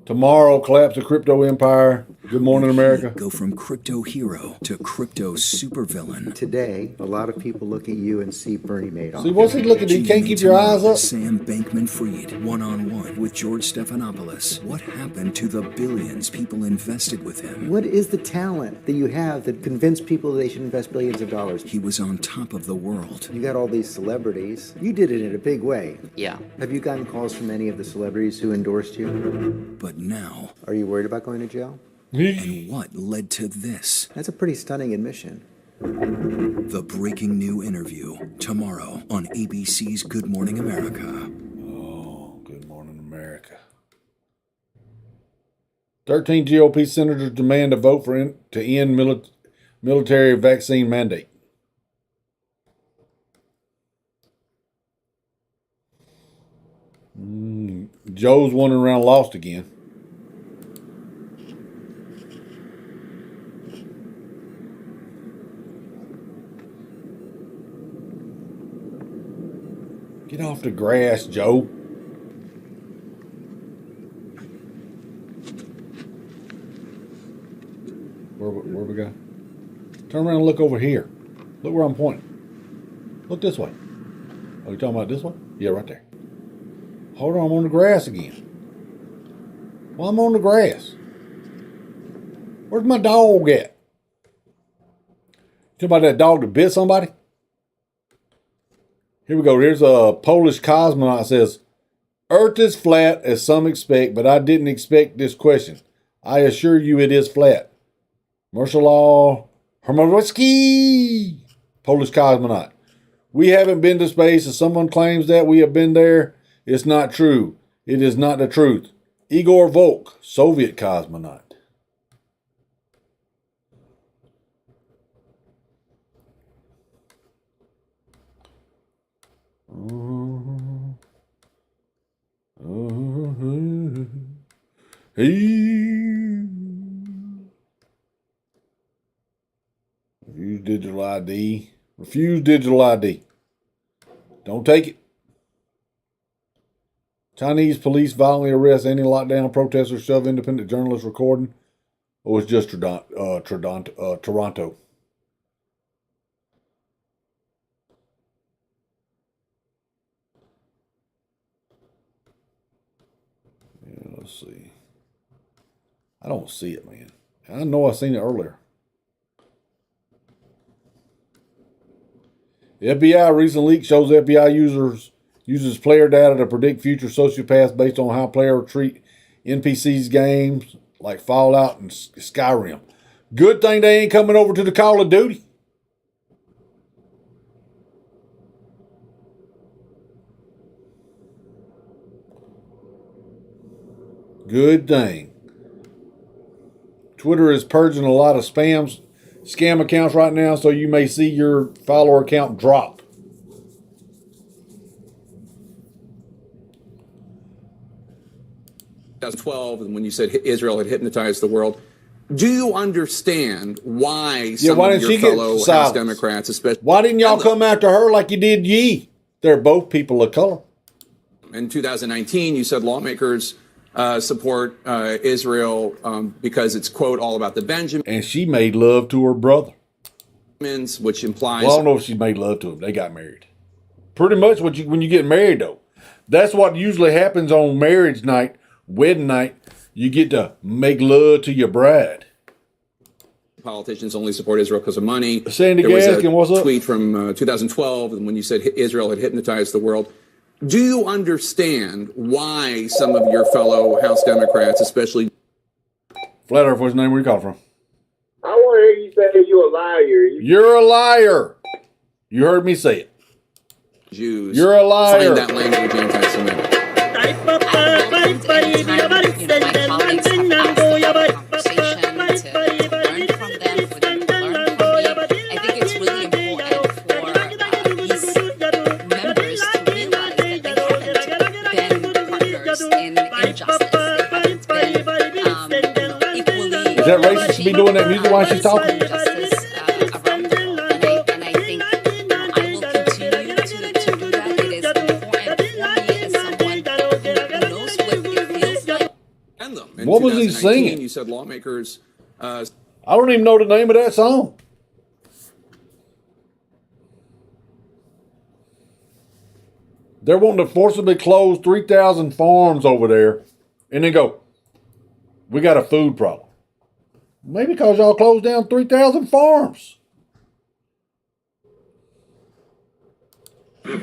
Tomorrow, collapse of crypto empire. Good morning, America. Go from crypto hero to crypto supervillain. Today, a lot of people look at you and see Bernie Madoff. See, what's he looking at? You can't keep your eyes up. Sam Bankman-Fried, one-on-one with George Stephanopoulos. What happened to the billions people invested with him? What is the talent that you have that convinced people they should invest billions of dollars? He was on top of the world. You got all these celebrities. You did it in a big way. Yeah. Have you gotten calls from any of the celebrities who endorsed you? But now... Are you worried about going to jail? And what led to this? That's a pretty stunning admission. The breaking new interview tomorrow on ABC's Good Morning America. Oh, Good Morning America. 13 GOP senators demand a vote to end military vaccine mandate. Joe's wandering around lost again. Get off the grass, Joe. Where we go? Turn around and look over here. Look where I'm pointing. Look this way. Oh, you talking about this one? Yeah, right there. Hold on, I'm on the grass again. Well, I'm on the grass. Where's my dog at? You talking about that dog that bit somebody? Here we go. Here's a Polish cosmonaut says, Earth is flat as some expect, but I didn't expect this question. I assure you it is flat. Marshall Hermowski, Polish cosmonaut. We haven't been to space. If someone claims that we have been there, it's not true. It is not the truth. Igor Volk, Soviet cosmonaut. Refuse digital ID. Refuse digital ID. Don't take it. Chinese police violently arrest any lockdown protesters, shove independent journalists recording. Or it's just Toronto. Yeah, let's see. I don't see it, man. I know I seen it earlier. The FBI recent leak shows FBI uses player data to predict future sociopaths based on how players treat NPCs games like Fallout and Skyrim. Good thing they ain't coming over to the Call of Duty. Good thing. Twitter is purging a lot of scam accounts right now, so you may see your follower count drop. 2012, and when you said Israel had hypnotized the world. Do you understand why some why of didn't your she get fellow House silenced? Democrats, especially... Why didn't y'all come after her like you did Yee? They're both people of color. In 2019, you said lawmakers support Israel because it's, quote, all about the Benjamins. And she made love to her brother. Which implies... Well, I don't know if she made love to him. They got married. Pretty much when you get married, though. That's what usually happens on marriage night, wedding night. You get to make love to your bride. Politicians only support Israel because of money. Sandy there was Gaskin, what's up? A tweet from 2012, and when you said Israel had hypnotized the world. Do you understand why some of your fellow House Democrats, especially... Flat Earth, what's the name? Where you call from? I want to hear you say you're a liar. You're a liar. You heard me say it. Jews. You're a liar. Find that language anti-Semitic. Is that racist to be doing that music while she's talking? What was he singing? You said lawmakers. I don't even know the name of that song. They're wanting to forcibly close 3,000 farms over there, and then go, we got a food problem. Maybe because y'all closed down 3,000 farms. Ich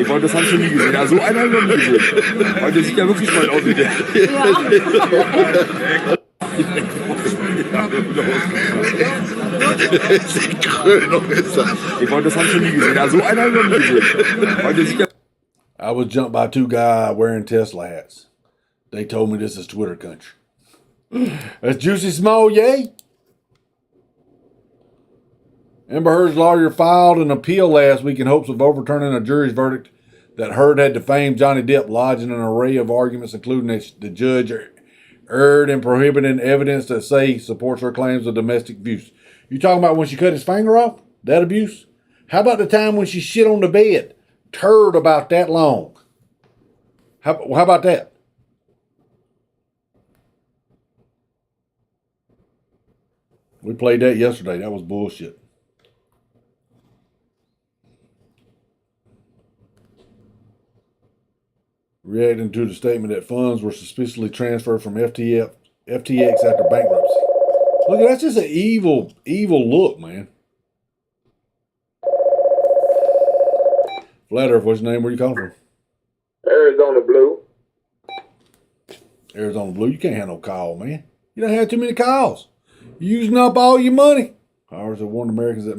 wollte das Hand schon nie gesehen. Ja, so einer habe ich noch nie gesehen. Heute sieht ja wirklich mal aus wie der. Ich wollte das Hand schon nie gesehen. Ja, so einer habe ich noch nie gesehen. Heute sieht ja... I was jumped by two guys wearing Tesla hats. They told me this is Twitter country. That's Juicy Small, yay? Amber Heard's lawyer filed an appeal last week in hopes of overturning a jury's verdict that Heard had defamed Johnny Depp, lodging an array of arguments, including that the judge erred in prohibiting evidence that say supports her claims of domestic abuse. You talking about when she cut his finger off? That abuse? How about the time when she shit on the bed? Turd about that long. How about that? We played that yesterday. That was bullshit. Reacting to the statement that funds were suspiciously transferred from FTX after bankruptcy. Look, that's just an evil look, man. Flat Earth, what's your name? Where you calling from? Arizona Blue. Arizona Blue, you can't have no call, man. You don't have too many calls. You're using up all your money. Ours have warned Americans that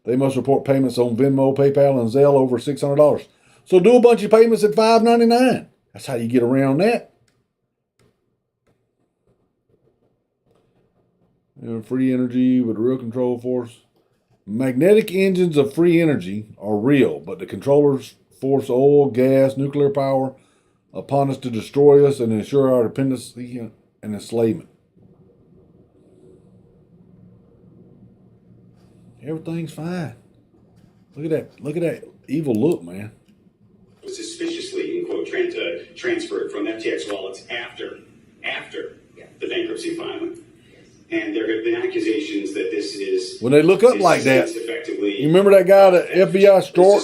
they must report payments on Venmo, PayPal, and Zelle over $600. So do a bunch of payments at $5.99. That's how you get around that. Free energy with real control force. Magnetic engines of free energy are real, but the controllers force oil, gas, nuclear power upon us to destroy us and ensure our dependency and enslavement. Everything's fine. Look at that evil look, man. Suspiciously, in quote, transferred from FTX wallets after the bankruptcy filing. And there have been accusations that this is... When they look up like that, you remember that guy, the FBI Stork,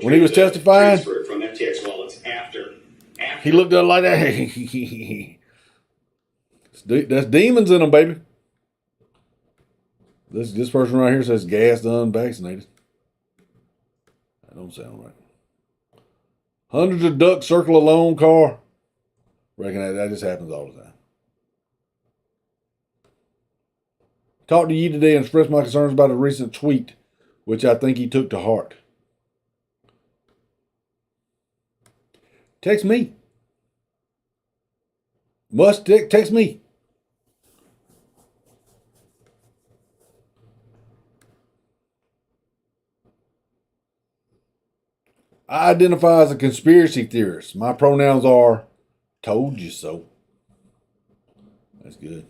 when he was testifying? From FTX wallets after he looked up like that. That's demons in them, baby. This person right here says gas to unvaccinated. That don't sound right. Hundreds of ducks circle a lone car. Reckon that just happens all the time. Talked to you today and expressed my concerns about a recent tweet, which I think he took to heart. Text me. Text me. I identify as a conspiracy theorist. My pronouns are told you so. That's good.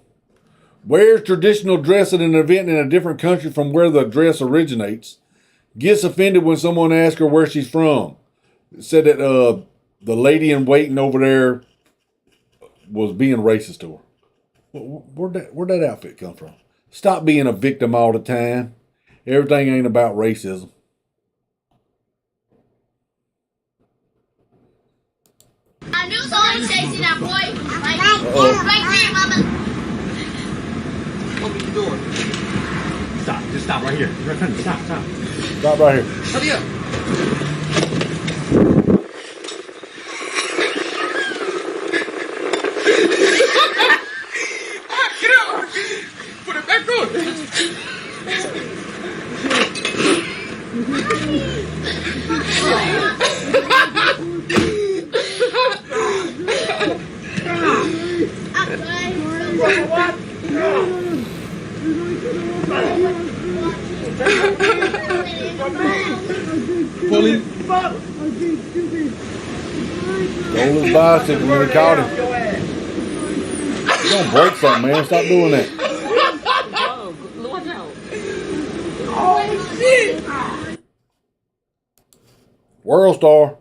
Wears traditional dress at an event in a different country from where the dress originates. Gets offended when someone asks her where she's from. It said that the lady in waiting over there was being racist to her. Where'd that outfit come from? Stop being a victim all the time. Everything ain't about racism. I knew someone chasing that boy. Like, right there, mama. What are you doing? Stop. Just stop right here. Stop. Stop right here. Hurry up. Get out. Put it back on. Police. Stole his bicycle when we caught him. You're gonna break something, man. Stop doing that. Oh, shit. World star.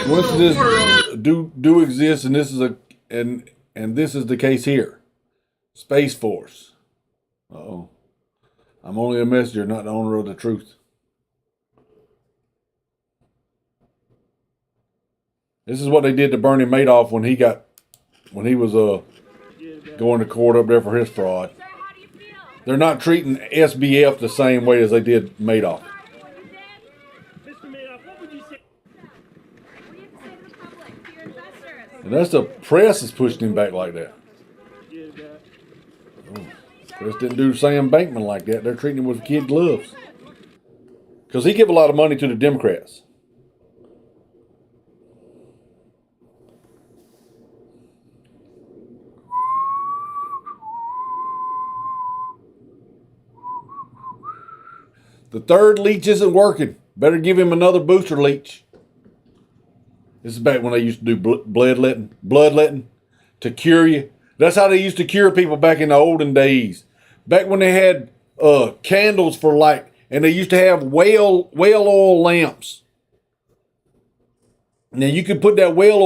Coincidences do exist, and this is and this is the case here. Space Force. Uh-oh. I'm only a messenger, not the owner of the truth. This is what they did to Bernie Madoff when he was going to court up there for his fraud. They're not treating SBF the same way as they did Madoff. And that's the press is pushing him back like that. Oh, press didn't do Sam Bankman like that. They're treating him with kid gloves. Because he gave a lot of money to the Democrats. The third leech isn't working. Better give him another booster leech. This is back when they used to do bloodletting to cure you. That's how they used to cure people back in the olden days. Back when they had candles for light, and they used to have whale oil lamps. Now you could put that whale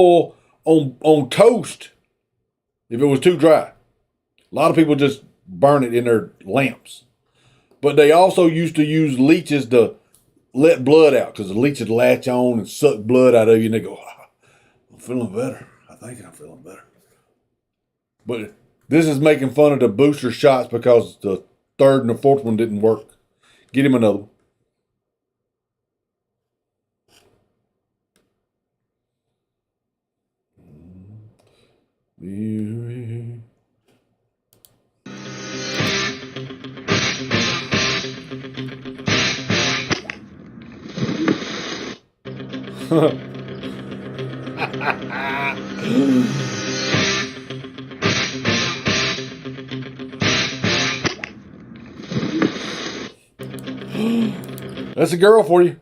oil on toast if it was too dry. A lot of people just burn it in their lamps. But they also used to use leeches to let blood out, because the leeches latch on and suck blood out of you, and they go, I'm feeling better. I think I'm feeling better. But this is making fun of the booster shots because the third and the fourth one didn't work. Get him another one. That's a girl for you.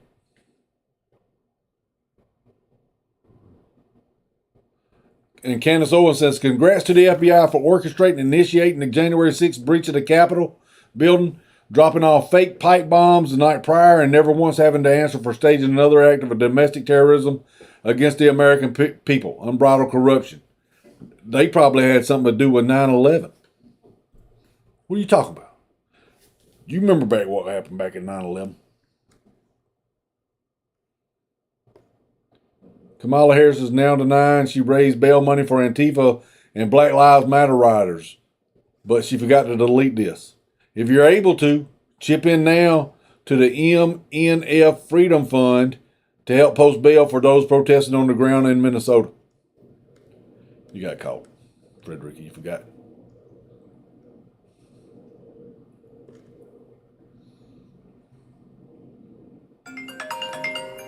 And Candace Owens says, congrats to the FBI for orchestrating and initiating the January 6th breach of the Capitol building, dropping off fake pipe bombs the night prior, and never once having to answer for staging another act of domestic terrorism against the American people. Unbridled corruption. They probably had something to do with 9/11. What are you talking about? You remember back what happened back in 9/11? Kamala Harris is now denying she raised bail money for Antifa and Black Lives Matter riders. But she forgot to delete this. If you're able to, chip in now to the MNF Freedom Fund to help post bail for those protesting on the ground in Minnesota. You got caught, Frederick. You forgot.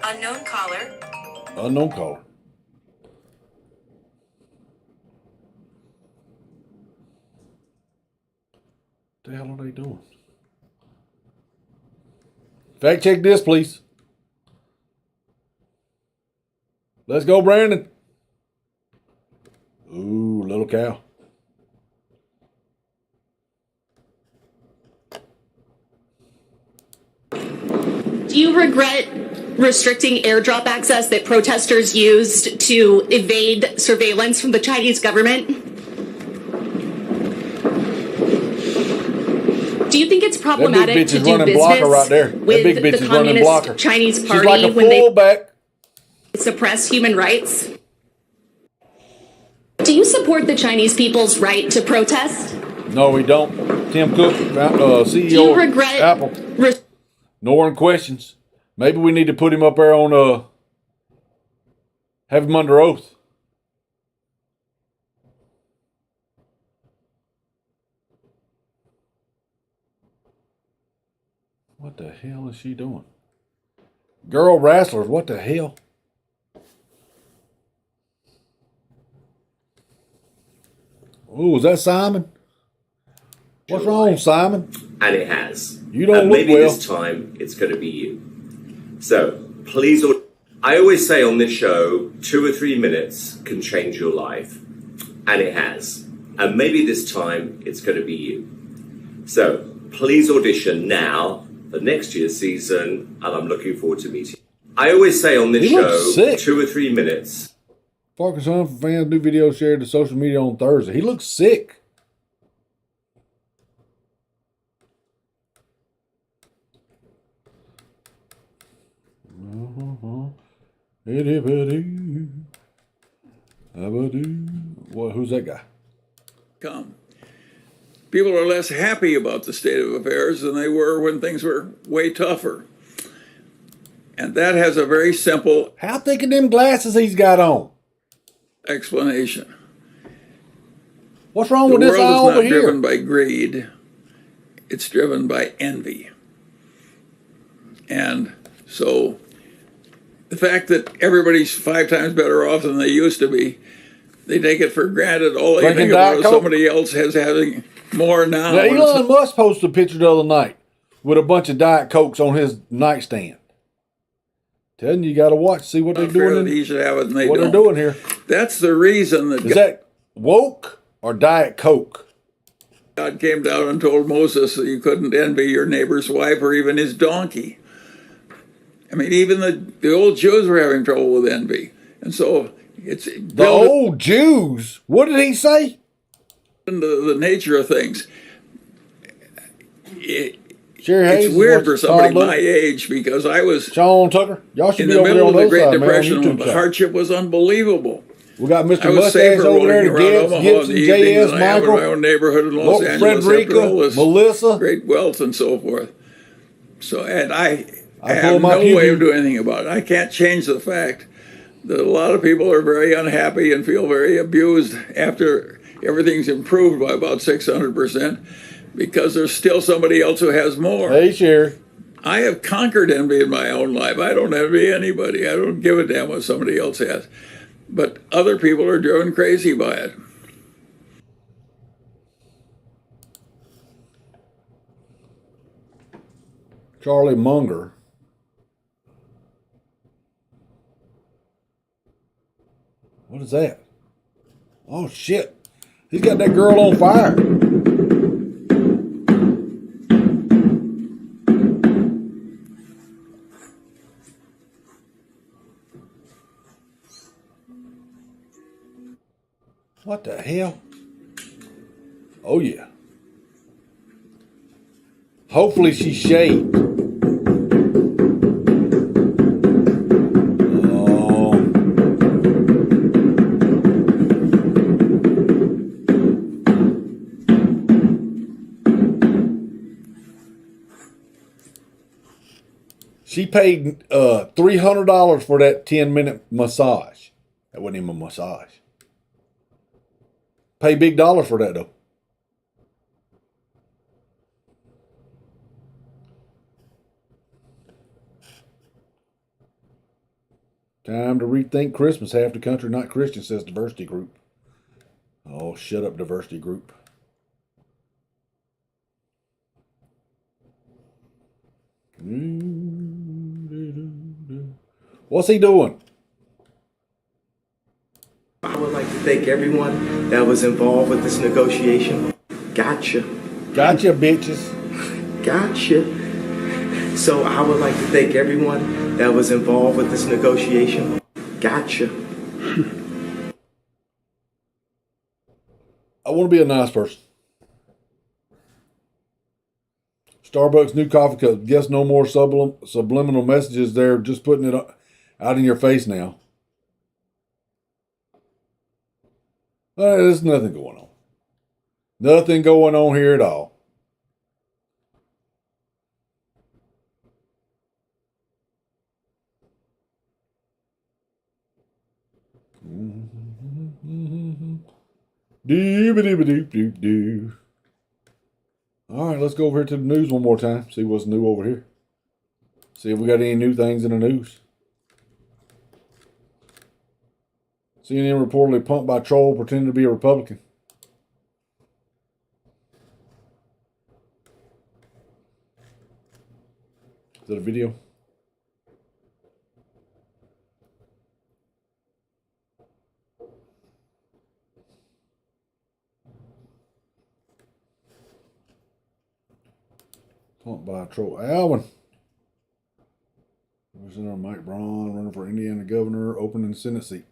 Unknown caller. Unknown caller. What the hell are they doing? Fact check this, please. Let's go, Brandon. Ooh, little cow. Do you regret restricting airdrop access that protesters used to evade surveillance from the Chinese government? Do you think it's problematic to do business right there. with the Communist Chinese Party like when they fullback. suppress human rights? Do you support the Chinese people's right to protest? No, we don't. Tim Cook, CEO Do you of regret Apple. No more questions. Maybe we need to put him up there on, have him under oath. What the hell is she doing? Girl wrestlers, what the hell? Oh, is that Simon? What's wrong, Simon? And it has. You don't and look maybe well. This time it's going to be you. So please, I always say on this show, 2 or 3 minutes can change your life. And it has. And maybe this time it's going to be you. So please audition now for next year's season, and I'm looking forward to meeting you. I always say on this show, 2 or 3 minutes. Focus on for fans, new video shared to social media on Thursday. He looks sick. What? Who's that guy? Come. People are less happy about the state of affairs than they were when things were way tougher. And that has a very simple... How thick are them glasses he's got on? ...explanation. What's wrong with this eye over The world is not here? driven by greed. It's driven by envy. And so the fact that everybody's 5 times better off than they used to be, they take it for granted. All they think about is somebody else has having more now. Now, Elon Musk posted a picture the other night with a bunch of Diet Cokes on his nightstand. Telling you, got to watch, see what they're doing. He should have it, and they what don't. they're doing here. That's the reason that Is that woke or Diet Coke? God came down and told Moses that you couldn't envy your neighbor's wife or even his donkey. I mean, even the old Jews were having trouble with envy. And so it's... The old Jews? What did he say? The nature of things. Hayes It's weird for somebody Todd my age because I was Sean Tucker. Y'all should in be the over middle of there the on Great side, man, Depression on when YouTube the channel. hardship was unbelievable. We got Mr. I was Mustache safer over there, walking around Gibbs, Omaha in Gibson, the evening J.S. than I have in Michael, my own neighborhood in Los Angeles Frederica, after all this Melissa. great wealth and so forth. So, and I I have pull my no pew way pew. of doing anything about it. I can't change the fact that a lot of people are very unhappy and feel very abused after everything's improved by about 600% because there's still somebody else who has more. Hey, Sherry. I have conquered envy in my own life. I don't envy anybody. I don't give a damn what somebody else has. But other people are driven crazy by it. Charlie Munger. What is that? Oh, shit. He's got that girl on fire. What the hell? Oh, yeah. Hopefully she's shaved. She paid $300 for that 10-minute massage. That wasn't even a massage. Pay big dollars for that, though. Time to rethink Christmas. Half the country not Christian, says diversity group. Oh, shut up, diversity group. What's he doing? I would like to thank everyone that was involved with this negotiation. Gotcha. Gotcha, bitches. Gotcha. So I would like to thank everyone that was involved with this negotiation. Gotcha. I want to be a nice person. Starbucks new coffee cup. Guess no more subliminal messages there. Just putting it out in your face now. There's nothing going on. Nothing going on here at all. Doo-ba-doo-ba-doo-doo-doo. All right, let's go over here to the news one more time. See what's new over here. See if we got any new things in the news. CNN reportedly pumped by troll pretending to be a Republican. Is that a video? Pumped by a troll. Alvin. Senator Mike Braun running for Indiana governor, opening Senate seat.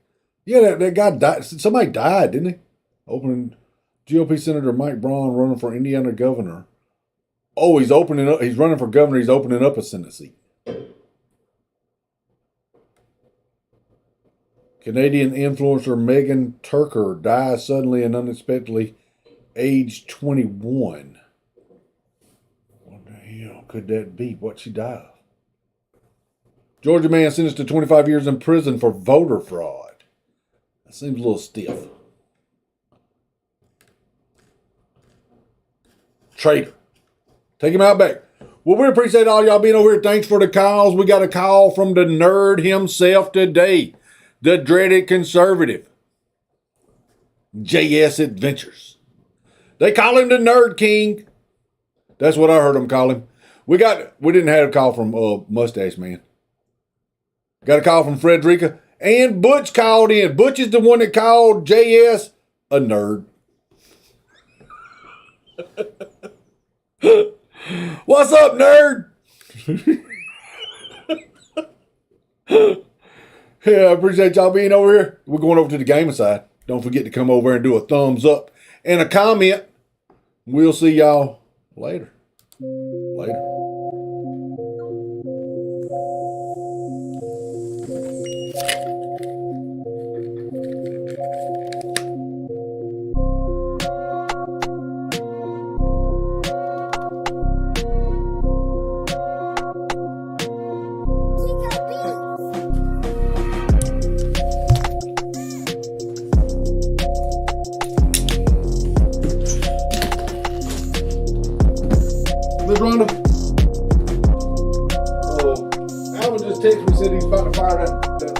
Yeah, that guy died. Somebody died, didn't he? Opening GOP Senator Mike Braun running for Indiana governor. Oh, he's opening up. He's running for governor. He's opening up a Senate seat. Canadian influencer Megan Turker dies suddenly and unexpectedly, age 21. What the hell could that be? What'd she die of? Georgia man sentenced to 25 years in prison for voter fraud. That seems a little stiff. Traitor. Take him out back. Well, we appreciate all y'all being over here. Thanks for the calls. We got a call from the nerd himself today. The dreaded conservative. JS Adventures. They call him the Nerd King. That's what I heard them call him. We didn't have a call from Mustache Man. Got a call from Frederica. And Butch called in. Butch is the one that called JS a nerd. What's up, nerd? Yeah, I appreciate y'all being over here. We're going over to the gaming side. Don't forget to come over and do a thumbs up and a comment. We'll see y'all later. Later. Miss Rhonda. Alvin just texted me, said he's about to fire that